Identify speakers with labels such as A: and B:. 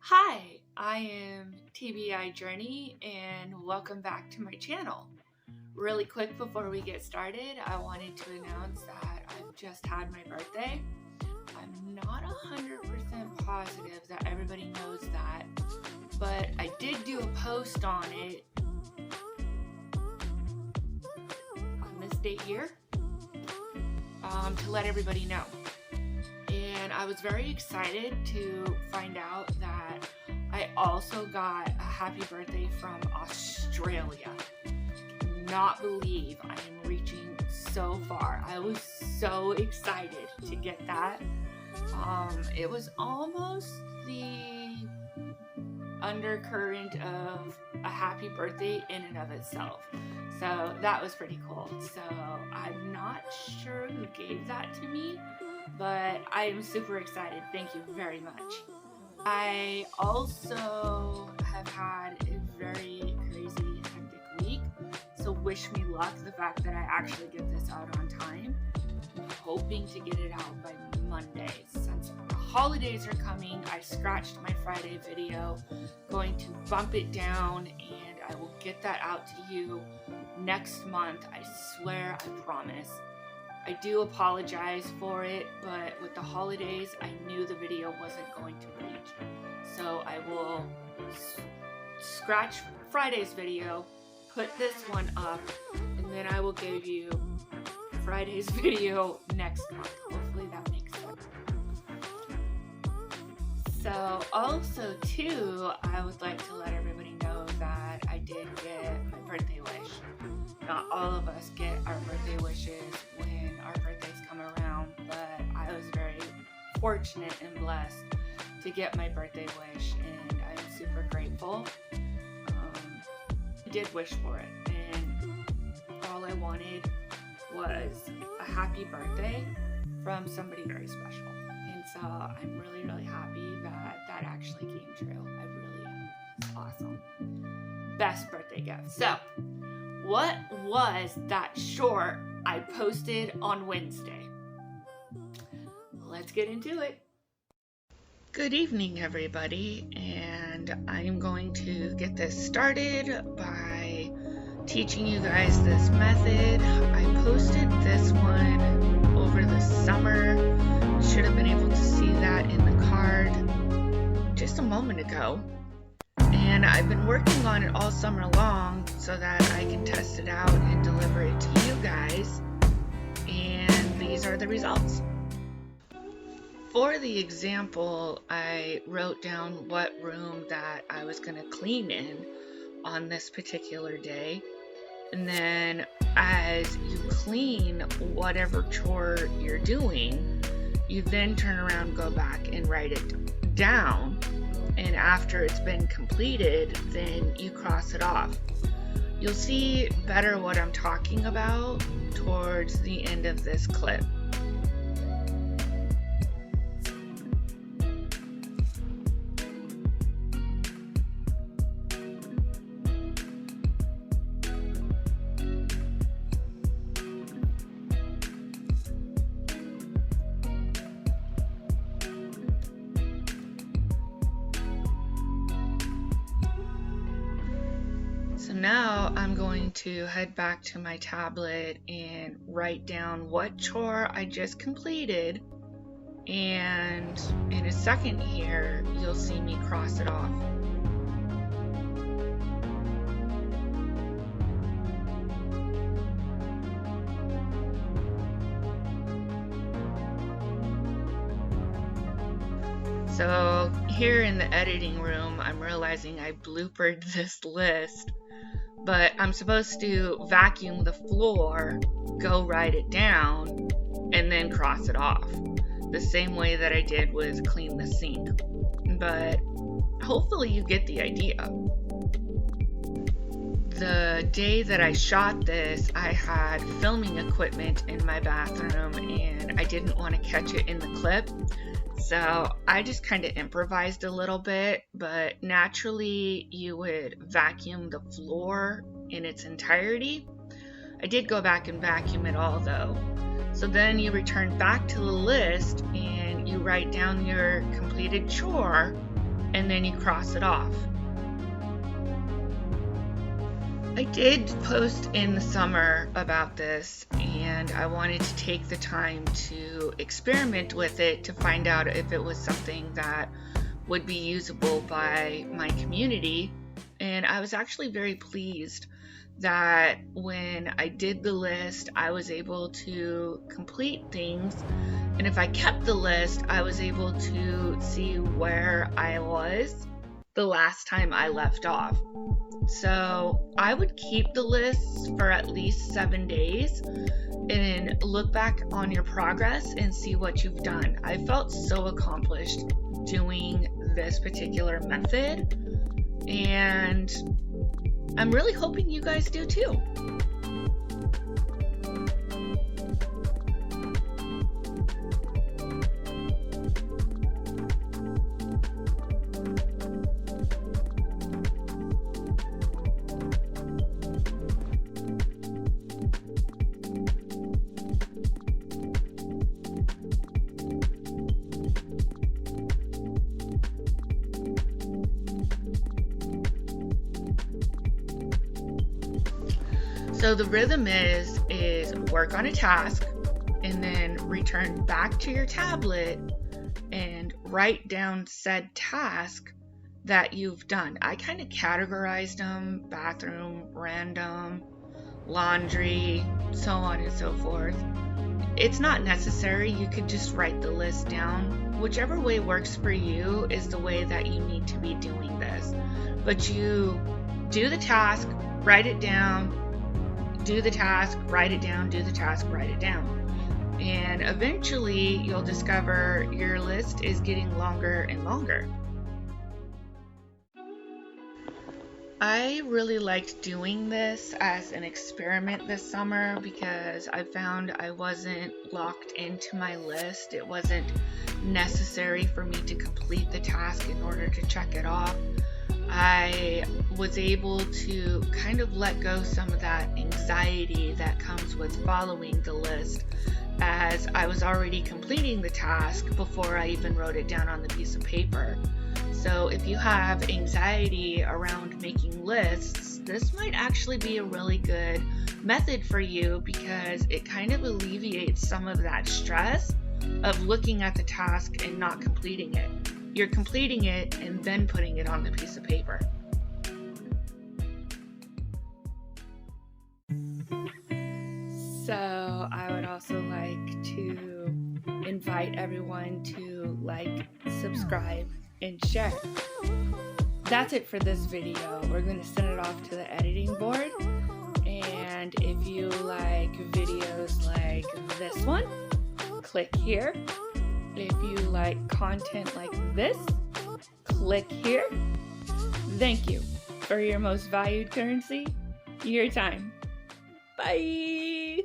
A: Hi, I am TBI Journey and welcome back to my channel. Really quick before we get started, I wanted to announce that I've just had my birthday. I'm not 100% positive that everybody knows that, but I did do a post on it on this date here to let everybody know. And I was very excited to find out that I also got a happy birthday from Australia. Not believe I am reaching so far. I was so excited to get that. It was almost the undercurrent of a happy birthday in and of itself. So that was pretty cool. So I'm not sure who gave that to me, but I am super excited. Thank you very much. I also have had a very crazy, hectic week, so wish me luck the fact that I actually get this out on time. I'm hoping to get it out by Monday. Since the holidays are coming, I scratched my Friday video, going to bump it down, and I will get that out to you next month. I swear, I promise. I do apologize for it, but with the holidays, I knew the video wasn't going to reach. So I will scratch Friday's video, put this one up, and then I will give you Friday's video next month. Hopefully that makes sense. So also too, I would like to let everybody know that I did get my birthday wish. Not all of us get our birthday wishes when our birthdays come around, but I was very fortunate and blessed to get my birthday wish, and I'm super grateful. I did wish for it, and all I wanted was a happy birthday from somebody very special. And so I'm really, really happy that that actually came true. I really am. It's awesome. Best birthday gift. So, what was that short I posted on Wednesday? Let's get into it. Good evening, everybody, and I'm going to get this started by teaching you guys this method. I posted this one over the summer. You should have been able to see that in the card just a moment ago. And I've been working on it all summer long so that I can test it out and deliver it to you guys. And these are the results. For the example, I wrote down what room that I was going to clean in on this particular day. And then as you clean whatever chore you're doing, you then turn around, go back and write it down. And after it's been completed, then you cross it off. You'll see better what I'm talking about towards the end of this clip. So now I'm going to head back to my tablet and write down what chore I just completed, and in a second here you'll see me cross it off. So here in the editing room, I'm realizing I bloopered this list. But I'm supposed to vacuum the floor, go write it down, and then cross it off. The same way that I did with clean the sink. But hopefully you get the idea. The day that I shot this, I had filming equipment in my bathroom and I didn't want to catch it in the clip. So I just kind of improvised a little bit, but naturally you would vacuum the floor in its entirety. I did go back and vacuum it all though. So then you return back to the list and you write down your completed chore and then you cross it off. I did post in the summer about this, and I wanted to take the time to experiment with it to find out if it was something that would be usable by my community. And I was actually very pleased that when I did the list, I was able to complete things. And if I kept the list, I was able to see where I was the last time I left off. So I would keep the list for at least 7 days and look back on your progress and see what you've done. I felt so accomplished doing this particular method, and I'm really hoping you guys do too. So the rhythm is work on a task and then return back to your tablet and write down said task that you've done. I kind of categorized them: bathroom, random, laundry, so on and so forth. It's not necessary. You could just write the list down. Whichever way works for you is the way that you need to be doing this. But you do the task, write it down, do the task, write it down, do the task, write it down. And eventually you'll discover your list is getting longer and longer. I really liked doing this as an experiment this summer because I found I wasn't locked into my list. It wasn't necessary for me to complete the task in order to check it off. I was able to kind of let go some of that anxiety that comes with following the list, as I was already completing the task before I even wrote it down on the piece of paper. So if you have anxiety around making lists, this might actually be a really good method for you because it kind of alleviates some of that stress of looking at the task and not completing it. You're completing it and then putting it on the piece of paper. So I would also like to invite everyone to like, subscribe, and share. That's it for this video. We're going to send it off to the editing board. And if you like videos like this one, click here. If you like content like this, click here. Thank you for your most valued currency, your time. Bye.